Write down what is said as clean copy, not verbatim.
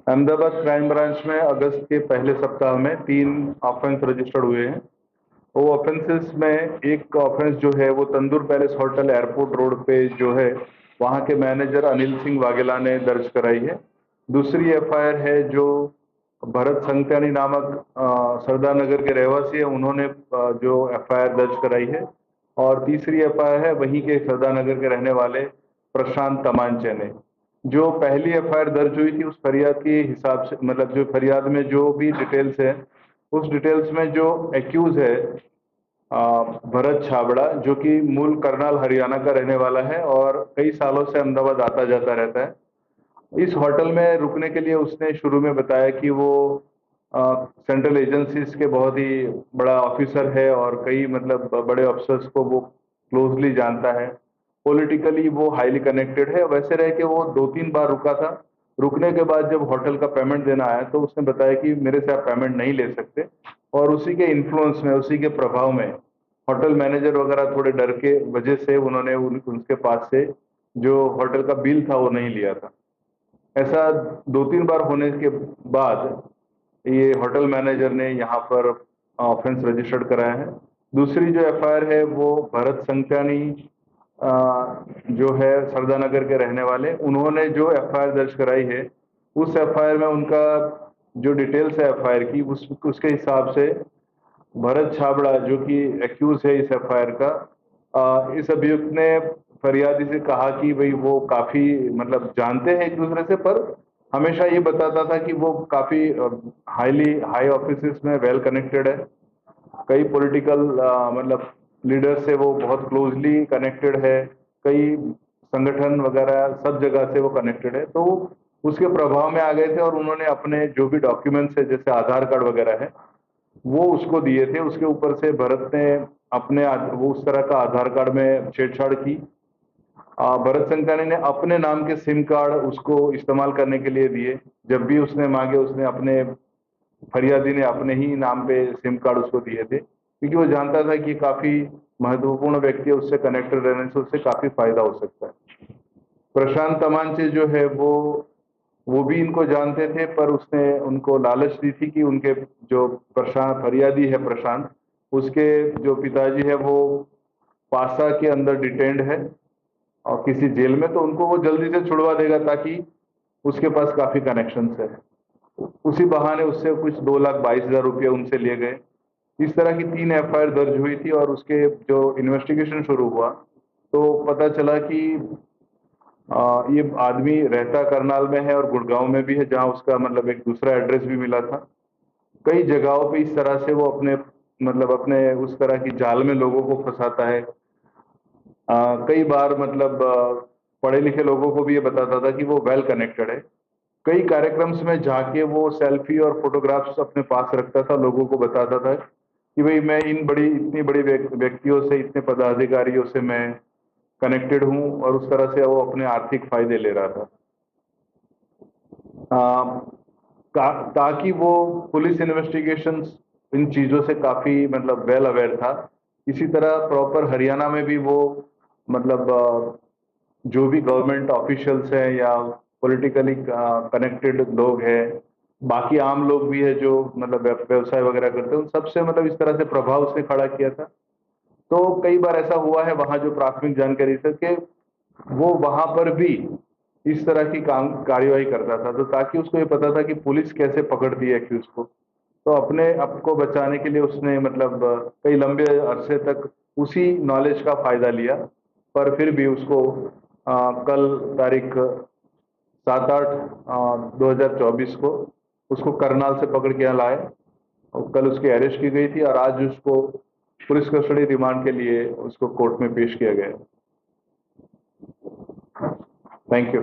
Ahmedabad crime branch में अगस्त के पहले सप्ताह में 3 ऑफेंस रजिस्टर्ड हुए हैं। वो ऑफेंसेस में एक ऑफेंस जो है वो तंदूर पैलेस होटल एयरपोर्ट रोड पे जो है वहाँ के मैनेजर अनिल सिंह वाघेला ने दर्ज कराई है। दूसरी एफआईआर है जो भरत संख्यानी नामक सरदार नगर के रहवासी है, उन्होंने जो एफआईआर दर्ज कराई है। और तीसरी एफआईआर है वहीं के सरदार नगर के रहने वाले प्रशांत तमांचे ने। जो पहली एफआईआर दर्ज हुई थी उस फरियाद के हिसाब से, मतलब जो फरियाद में जो भी डिटेल्स है उस डिटेल्स में जो एक्यूज है भरत छाबड़ा, जो कि मूल करनाल हरियाणा का रहने वाला है और कई सालों से अहमदाबाद आता जाता रहता है। इस होटल में रुकने के लिए उसने शुरू में बताया कि वो सेंट्रल एजेंसीज के बहुत ही बड़ा ऑफिसर है और कई मतलब बड़े अफसर्स को वो क्लोजली जानता है, पॉलिटिकली वो हाईली कनेक्टेड है। वैसे रह के वो 2-3 बार रुका था। रुकने के बाद जब होटल का पेमेंट देना आया तो उसने बताया कि मेरे से आप पेमेंट नहीं ले सकते, और उसी के इन्फ्लुएंस में, उसी के प्रभाव में होटल मैनेजर वगैरह थोड़े डर के वजह से उन्होंने उनके पास से जो होटल का बिल था वो नहीं लिया था। ऐसा 2-3 बार होने के बाद ये होटल मैनेजर ने यहाँ पर ऑफेंस रजिस्टर्ड कराया है। दूसरी जो एफआईआर है वो भरत संख्यानी जो है सरदार नगर के रहने वाले, उन्होंने जो एफआईआर दर्ज कराई है उस एफआईआर में उनका जो डिटेल्स है एफआईआर की उसके हिसाब से भरत छाबड़ा जो कि एक्यूज है इस एफआईआर का, इस अभियुक्त ने फरियादी से कहा कि भाई वो काफी मतलब जानते हैं एक दूसरे से, पर हमेशा ये बताता था कि वो काफी हाई ऑफिसेस में वेल कनेक्टेड है, कई पॉलिटिकल मतलब लीडर से वो बहुत क्लोजली कनेक्टेड है, कई संगठन वगैरह सब जगह से वो कनेक्टेड है। तो उसके प्रभाव में आ गए थे और उन्होंने अपने जो भी डॉक्यूमेंट्स है जैसे आधार कार्ड वगैरह है वो उसको दिए थे। उसके ऊपर से भरत ने अपने वो उस तरह का आधार कार्ड में छेड़छाड़ की। भरत संकानी ने अपने नाम के सिम कार्ड उसको इस्तेमाल करने के लिए दिए। जब भी उसने मांगे उसने अपने फरियादी ने अपने ही नाम पे सिम कार्ड उसको दिए थे, क्योंकि वो जानता था कि काफी महत्वपूर्ण व्यक्ति है, उससे कनेक्टेड रहने से उससे काफी फायदा हो सकता है। प्रशांत तमांचे जो है वो भी इनको जानते थे, पर उसने उनको लालच दी थी कि उनके जो प्रशांत फरियादी है प्रशांत, उसके जो पिताजी है वो पासा के अंदर डिटेन्ड है और किसी जेल में, तो उनको वो जल्दी से छुड़वा देगा ताकि उसके पास काफी कनेक्शंस है। उसी बहाने उससे कुछ 2,22,000 रुपये उनसे लिए गए। इस तरह की 3 एफआईआर दर्ज हुई थी और उसके जो इन्वेस्टिगेशन शुरू हुआ तो पता चला कि ये आदमी रहता करनाल में है और गुड़गांव में भी है, जहां उसका मतलब एक दूसरा एड्रेस भी मिला था। कई जगहों पे इस तरह से वो अपने मतलब अपने उस तरह की जाल में लोगों को फंसाता है। कई बार मतलब पढ़े लिखे लोगों को भी ये बताता था कि वो वेल कनेक्टेड है। कई कार्यक्रम्स में जाके वो सेल्फी और फोटोग्राफ्स अपने पास रखता था, लोगों को बताता था कि भाई मैं इतनी बड़ी व्यक्तियों से, इतने पदाधिकारियों से मैं कनेक्टेड हूं, और उस तरह से वो अपने आर्थिक फायदे ले रहा था। ताकि वो पुलिस इन्वेस्टिगेशंस इन चीजों से काफी मतलब वेल अवेयर था। इसी तरह प्रॉपर हरियाणा में भी वो मतलब जो भी गवर्नमेंट ऑफिशियल्स हैं या पॉलिटिकली कनेक्टेड लोग हैं, बाकी आम लोग भी है जो मतलब व्यवसाय वगैरह करते हैं, उन सबसे मतलब इस तरह से प्रभाव उसने खड़ा किया था। तो कई बार ऐसा हुआ है वहां जो प्राथमिक जानकारी से कि वो वहां पर भी इस तरह की काम कार्यवाही करता था, तो ताकि उसको ये पता था कि पुलिस कैसे पकड़ती है एक्यूज को। तो अपने आप को बचाने के लिए उसने मतलब कई लंबे अरसे तक उसी नॉलेज का फायदा लिया। पर फिर भी उसको कल तारीख 7/8/2024 को उसको करनाल से पकड़ के यहाँ लाए और कल उसकी अरेस्ट की गई थी और आज उसको पुलिस कस्टडी रिमांड के लिए उसको कोर्ट में पेश किया गया। Thank you.